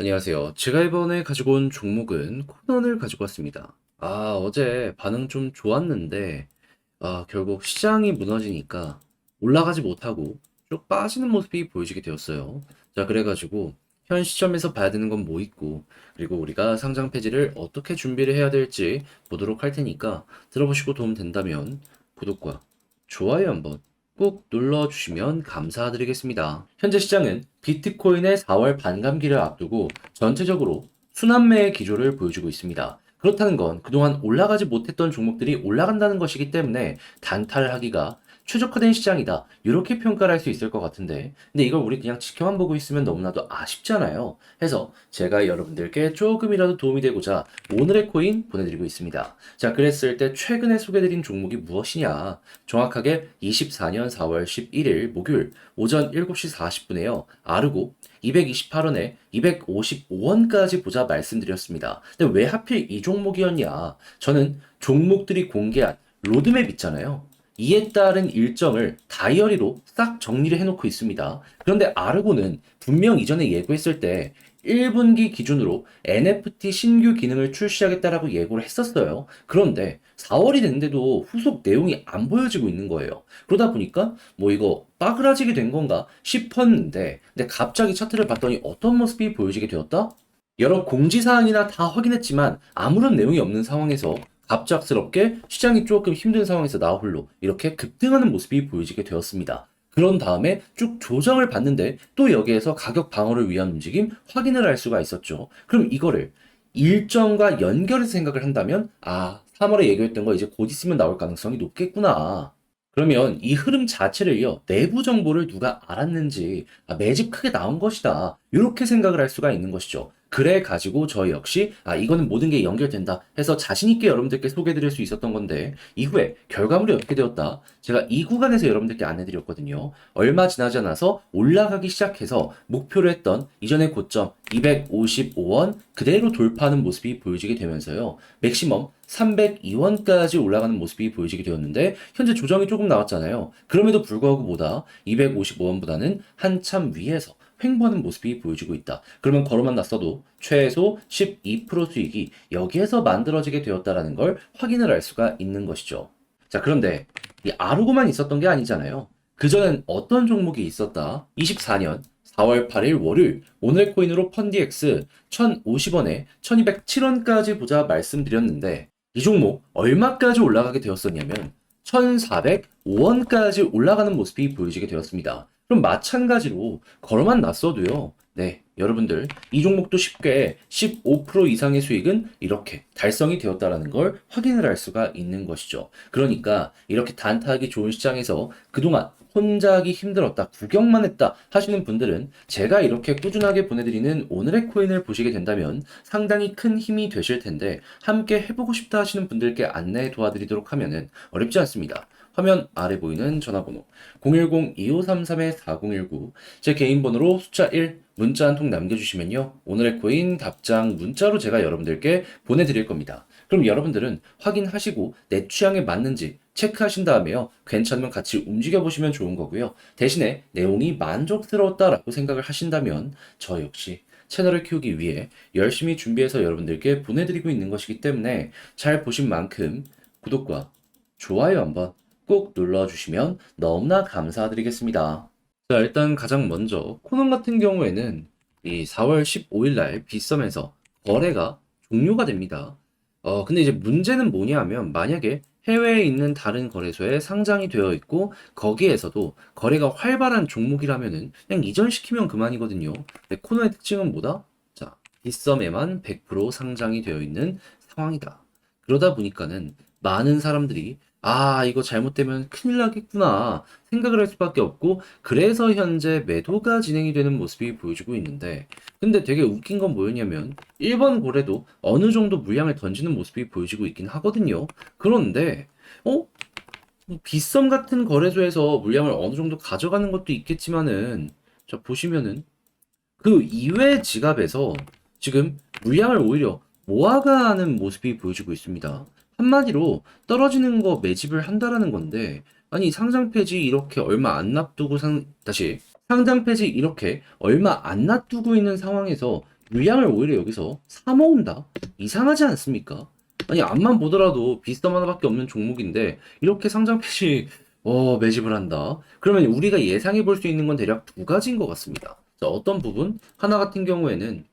안녕하세요. 제가 이번에 가지고 온 종목은 코넌을 가지고 왔습니다. 어제 반응 좀 좋았는데, 결국 시장이 무너지니까 올라가지 못하고 쭉 빠지는 모습이 보여지게 되었어요. 자, 그래가지고 현 시점에서 봐야 되는 건 뭐 있고, 그리고 우리가 상장 폐지를 어떻게 준비를 해야 될지 보도록 할 테니까 들어보시고 도움 된다면 구독과 좋아요 한번 꼭 눌러주시면 감사드리겠습니다. 현재 시장은 비트코인의 4월 반감기를 앞두고 전체적으로 순환매의 기조를 보여주고 있습니다. 그렇다는 건 그동안 올라가지 못했던 종목들이 올라간다는 것이기 때문에 단타를 하기가 최적화된 시장이다. 이렇게 평가를 할 수 있을 것 같은데. 근데 이걸 우리 그냥 지켜만 보고 있으면 너무나도 아쉽잖아요. 해서 제가 여러분들께 조금이라도 도움이 되고자 오늘의 코인 보내드리고 있습니다. 자, 그랬을 때 최근에 소개드린 종목이 무엇이냐? 정확하게 24년 4월 11일 목요일 오전 7시 40분에요. 아르고 228원에 255원까지 보자 말씀드렸습니다. 근데 왜 하필 이 종목이었냐? 저는 종목들이 공개한 로드맵 있잖아요. 이에 따른 일정을 다이어리로 싹 정리를 해놓고 있습니다. 그런데 아르고는 분명 이전에 예고했을 때 1분기 기준으로 NFT 신규 기능을 출시하겠다라고 예고를 했었어요. 그런데 4월이 됐는데도 후속 내용이 안 보여지고 있는 거예요. 그러다 보니까 뭐 이거 빠그라지게 된 건가 싶었는데, 근데 갑자기 차트를 봤더니 어떤 모습이 보여지게 되었다? 여러 공지사항이나 다 확인했지만 아무런 내용이 없는 상황에서 갑작스럽게 시장이 조금 힘든 상황에서 나 홀로 이렇게 급등하는 모습이 보여지게 되었습니다. 그런 다음에 쭉 조정을 받는데 또 여기에서 가격 방어를 위한 움직임 확인을 할 수가 있었죠. 그럼 이거를 일정과 연결해서 생각을 한다면 3월에 예고했던 거 이제 곧 있으면 나올 가능성이 높겠구나. 그러면 이 흐름 자체를요, 내부 정보를 누가 알았는지, 매집 크게 나온 것이다. 이렇게 생각을 할 수가 있는 것이죠. 그래 가지고 저 역시, 이거는 모든 게 연결된다 해서 자신있게 여러분들께 소개해드릴 수 있었던 건데, 이후에 결과물이 어떻게 되었다? 제가 이 구간에서 여러분들께 안내드렸거든요. 얼마 지나지 않아서 올라가기 시작해서 목표를 했던 이전의 고점 255원 그대로 돌파하는 모습이 보여지게 되면서요. 맥시멈 302원까지 올라가는 모습이 보여지게 되었는데 현재 조정이 조금 나왔잖아요. 그럼에도 불구하고 보다 255원보다는 한참 위에서 횡보하는 모습이 보여지고 있다. 그러면 걸어만 났어도 최소 12% 수익이 여기에서 만들어지게 되었다라는 걸 확인을 할 수가 있는 것이죠. 자, 그런데 이 아르고만 있었던 게 아니잖아요. 그전엔 어떤 종목이 있었다? 24년 4월 8일 월요일 오늘 코인으로 펀디엑스 1,050원에 1,207원까지 보자 말씀드렸는데 이 종목 얼마까지 올라가게 되었었냐면 1,405원까지 올라가는 모습이 보여지게 되었습니다. 그럼 마찬가지로 걸어만 놨어도요. 네, 여러분들 이 종목도 쉽게 15% 이상의 수익은 이렇게 달성이 되었다라는 걸 확인을 할 수가 있는 것이죠. 그러니까 이렇게 단타하기 좋은 시장에서 그동안 혼자 하기 힘들었다, 구경만 했다 하시는 분들은 제가 이렇게 꾸준하게 보내드리는 오늘의 코인을 보시게 된다면 상당히 큰 힘이 되실 텐데 함께 해보고 싶다 하시는 분들께 안내 도와드리도록 하면은 어렵지 않습니다. 화면 아래 보이는 전화번호 010-2533-4019 제 개인 번호로 숫자 1 문자 한 통 남겨주시면요. 오늘의 코인 답장 문자로 제가 여러분들께 보내드릴 겁니다. 그럼 여러분들은 확인하시고 내 취향에 맞는지 체크하신 다음에요. 괜찮으면 같이 움직여보시면 좋은 거고요. 대신에 내용이 만족스러웠다라고 생각을 하신다면 저 역시 채널을 키우기 위해 열심히 준비해서 여러분들께 보내드리고 있는 것이기 때문에 잘 보신 만큼 구독과 좋아요 한번 꼭 눌러주시면 너무나 감사드리겠습니다. 자, 일단 가장 먼저 코넌 같은 경우에는 이 4월 15일 날 빗썸에서 거래가 종료가 됩니다. 근데 이제 문제는 뭐냐 하면 만약에 해외에 있는 다른 거래소에 상장이 되어 있고 거기에서도 거래가 활발한 종목이라면은 그냥 이전시키면 그만이거든요. 근데 코너의 특징은 뭐다? 자, 빗썸에만 100% 상장이 되어 있는 상황이다. 그러다 보니까는 많은 사람들이 이거 잘못되면 큰일 나겠구나 생각을 할 수밖에 없고 그래서 현재 매도가 진행이 되는 모습이 보여지고 있는데 근데 되게 웃긴 건 뭐였냐면 1번 고래도 어느 정도 물량을 던지는 모습이 보여지고 있긴 하거든요. 그런데 어? 빗썸 같은 거래소에서 물량을 어느 정도 가져가는 것도 있겠지만은 자 보시면은 그 이외 지갑에서 지금 물량을 오히려 모아가는 모습이 보여지고 있습니다. 한마디로 떨어지는 거 매집을 한다라는 건데, 아니 상장 폐지 이렇게 얼마 안 놔두고 상장 폐지 이렇게 얼마 안 놔두고 있는 상황에서 물량을 오히려 여기서 사 모은다? 이상하지 않습니까? 아니, 앞만 보더라도 비스듬 하나밖에 없는 종목인데 이렇게 상장 폐지 매집을 한다. 그러면 우리가 예상해 볼 수 있는 건 대략 두 가지인 것 같습니다. 자, 어떤 부분? 하나 같은 경우에는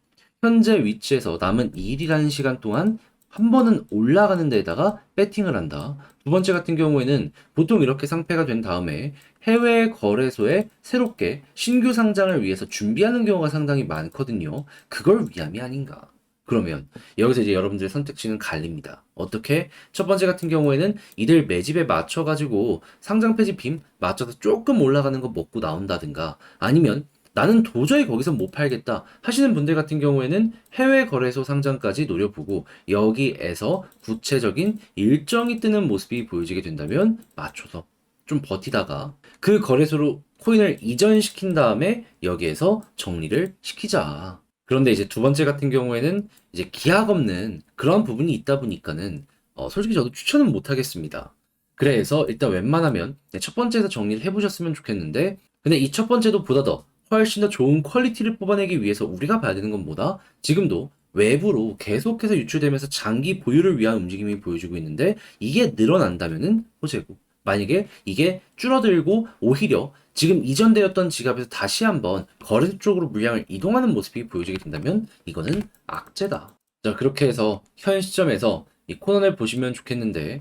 현재 위치에서 남은 2일이라는 시간 동안 한 번은 올라가는 데다가 배팅을 한다. 두 번째 같은 경우에는 보통 이렇게 상패가 된 다음에 해외 거래소에 새롭게 신규 상장을 위해서 준비하는 경우가 상당히 많거든요. 그걸 위함이 아닌가. 그러면 여기서 이제 여러분들의 선택지는 갈립니다. 어떻게? 첫 번째 같은 경우에는 이들 매집에 맞춰가지고 상장 폐지 빔 맞춰서 조금 올라가는 거 먹고 나온다든가 아니면 나는 도저히 거기서 못 팔겠다 하시는 분들 같은 경우에는 해외 거래소 상장까지 노려보고 여기에서 구체적인 일정이 뜨는 모습이 보여지게 된다면 맞춰서 좀 버티다가 그 거래소로 코인을 이전시킨 다음에 여기에서 정리를 시키자. 그런데 이제 두 번째 같은 경우에는 이제 기약 없는 그런 부분이 있다 보니까는 솔직히 저도 추천은 못 하겠습니다. 그래서 일단 웬만하면 첫 번째에서 정리를 해보셨으면 좋겠는데 근데 이 첫 번째도 보다 더 훨씬 더 좋은 퀄리티를 뽑아내기 위해서 우리가 봐야 되는 건 뭐다? 지금도 외부로 계속해서 유출되면서 장기 보유를 위한 움직임이 보여주고 있는데 이게 늘어난다면은 호재고 만약에 이게 줄어들고 오히려 지금 이전되었던 지갑에서 다시 한번 거래소 쪽으로 물량을 이동하는 모습이 보여지게 된다면 이거는 악재다. 자, 그렇게 해서 현 시점에서 이 코너를 보시면 좋겠는데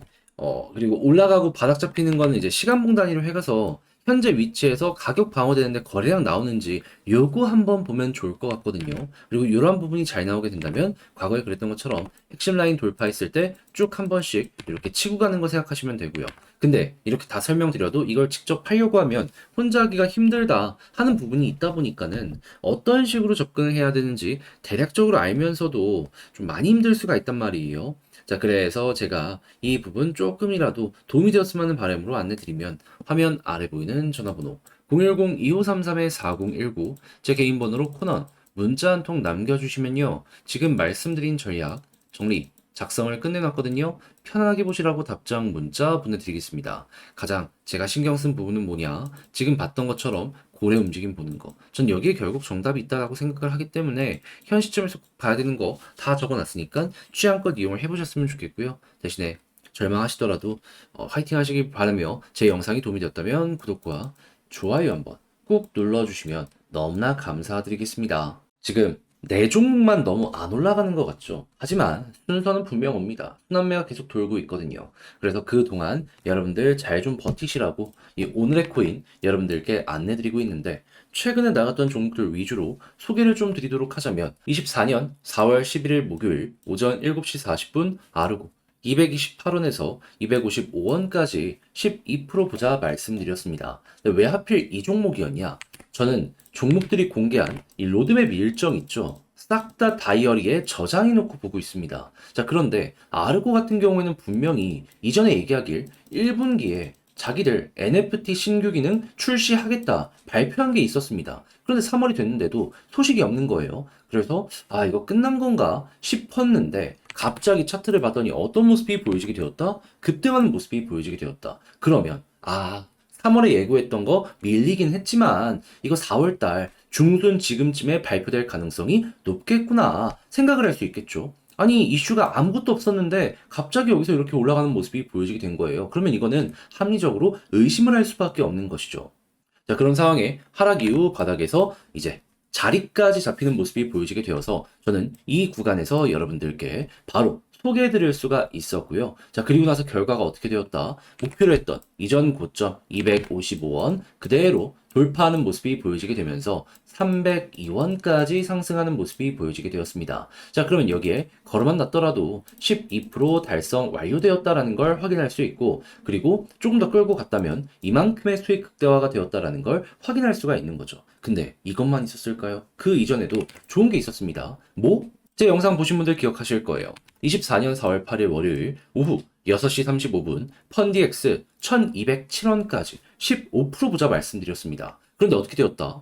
그리고 올라가고 바닥 잡히는 거는 이제 시간봉 단위로 해가서 현재 위치에서 가격 방어되는데 거래량 나오는지 요거 한번 보면 좋을 것 같거든요. 그리고 이런 부분이 잘 나오게 된다면 과거에 그랬던 것처럼 핵심 라인 돌파했을 때 쭉 한 번씩 이렇게 치고 가는 거 생각하시면 되고요. 근데 이렇게 다 설명드려도 이걸 직접 하려고 하면 혼자 하기가 힘들다 하는 부분이 있다 보니까는 어떤 식으로 접근을 해야 되는지 대략적으로 알면서도 좀 많이 힘들 수가 있단 말이에요. 자, 그래서 제가 이 부분 조금이라도 도움이 되었으면 하는 바람으로 안내드리면 화면 아래 보이는 전화번호 010-2533-4019 제 개인 번호로 코넌 문자 한 통 남겨주시면요. 지금 말씀드린 전략 정리 작성을 끝내놨거든요. 편안하게 보시라고 답장 문자 보내드리겠습니다. 가장 제가 신경 쓴 부분은 뭐냐? 지금 봤던 것처럼 고래 움직임 보는 거. 전 여기에 결국 정답이 있다고 생각을 하기 때문에 현 시점에서 꼭 봐야 되는 거 다 적어놨으니까 취향껏 이용을 해보셨으면 좋겠고요. 대신에 절망하시더라도 화이팅 하시길 바라며 제 영상이 도움이 되었다면 구독과 좋아요 한번 꼭 눌러주시면 너무나 감사드리겠습니다. 지금 네 종목만 너무 안 올라가는 것 같죠? 하지만 순서는 분명 옵니다. 순환매가 계속 돌고 있거든요. 그래서 그동안 여러분들 잘 좀 버티시라고 이 오늘의 코인 여러분들께 안내드리고 있는데 최근에 나갔던 종목들 위주로 소개를 좀 드리도록 하자면 24년 4월 11일 목요일 오전 7시 40분 아르고 228원에서 255원까지 12% 보자 말씀드렸습니다. 근데 왜 하필 이 종목이었냐? 저는 종목들이 공개한 이 로드맵 일정 있죠? 싹 다 다이어리에 저장해 놓고 보고 있습니다. 자, 그런데 아르고 같은 경우에는 분명히 이전에 얘기하길 1분기에 자기들 NFT 신규 기능 출시하겠다 발표한 게 있었습니다. 그런데 3월이 됐는데도 소식이 없는 거예요. 그래서 이거 끝난 건가 싶었는데 갑자기 차트를 봤더니 어떤 모습이 보여지게 되었다? 급등하는 모습이 보여지게 되었다. 그러면 3월에 예고했던 거 밀리긴 했지만 이거 4월달 중순 지금쯤에 발표될 가능성이 높겠구나 생각을 할 수 있겠죠. 아니 이슈가 아무것도 없었는데 갑자기 여기서 이렇게 올라가는 모습이 보여지게 된 거예요. 그러면 이거는 합리적으로 의심을 할 수밖에 없는 것이죠. 자, 그런 상황에 하락 이후 바닥에서 이제 자리까지 잡히는 모습이 보여지게 되어서 저는 이 구간에서 여러분들께 바로 소개해 드릴 수가 있었고요. 자, 그리고 나서 결과가 어떻게 되었다? 목표로 했던 이전 고점 255원 그대로 돌파하는 모습이 보여지게 되면서 302원까지 상승하는 모습이 보여지게 되었습니다. 자, 그러면 여기에 걸어만 놨더라도 12% 달성 완료되었다라는 걸 확인할 수 있고, 그리고 조금 더 끌고 갔다면 이만큼의 수익 극대화가 되었다라는 걸 확인할 수가 있는 거죠. 근데 이것만 있었을까요? 그 이전에도 좋은 게 있었습니다. 뭐? 제 영상 보신 분들 기억하실 거예요. 24년 4월 8일 월요일 오후 6시 35분 펀디엑스 1207원까지 15% 부자 말씀드렸습니다. 그런데 어떻게 되었다?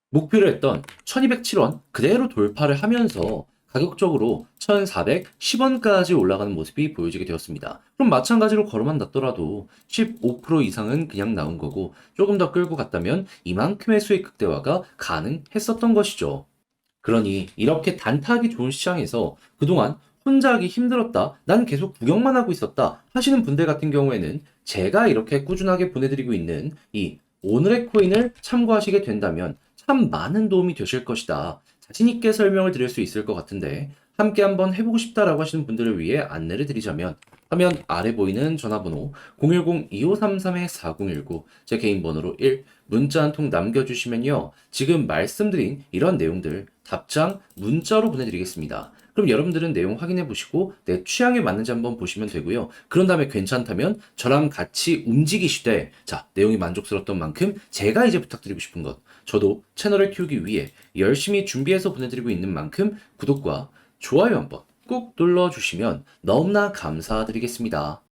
목표로 했던 1207원 그대로 돌파를 하면서 가격적으로 1410원까지 올라가는 모습이 보여지게 되었습니다. 그럼 마찬가지로 걸어만 놨더라도 15% 이상은 그냥 나온 거고 조금 더 끌고 갔다면 이만큼의 수익 극대화가 가능했었던 것이죠. 그러니 이렇게 단타하기 좋은 시장에서 그동안 혼자 하기 힘들었다, 난 계속 구경만 하고 있었다 하시는 분들 같은 경우에는 제가 이렇게 꾸준하게 보내드리고 있는 이 오늘의 코인을 참고하시게 된다면 참 많은 도움이 되실 것이다. 자신있게 설명을 드릴 수 있을 것 같은데 함께 한번 해보고 싶다라고 하시는 분들을 위해 안내를 드리자면 화면 아래 보이는 전화번호 010-2533-4019 제 개인 번호로 문자 한 통 남겨주시면요. 지금 말씀드린 이런 내용들 답장 문자로 보내드리겠습니다. 그럼 여러분들은 내용 확인해 보시고 내 취향에 맞는지 한번 보시면 되고요. 그런 다음에 괜찮다면 저랑 같이 움직이시되 자, 내용이 만족스러웠던 만큼 제가 이제 부탁드리고 싶은 것 저도 채널을 키우기 위해 열심히 준비해서 보내드리고 있는 만큼 구독과 좋아요 한번 꾹 눌러주시면 너무나 감사드리겠습니다.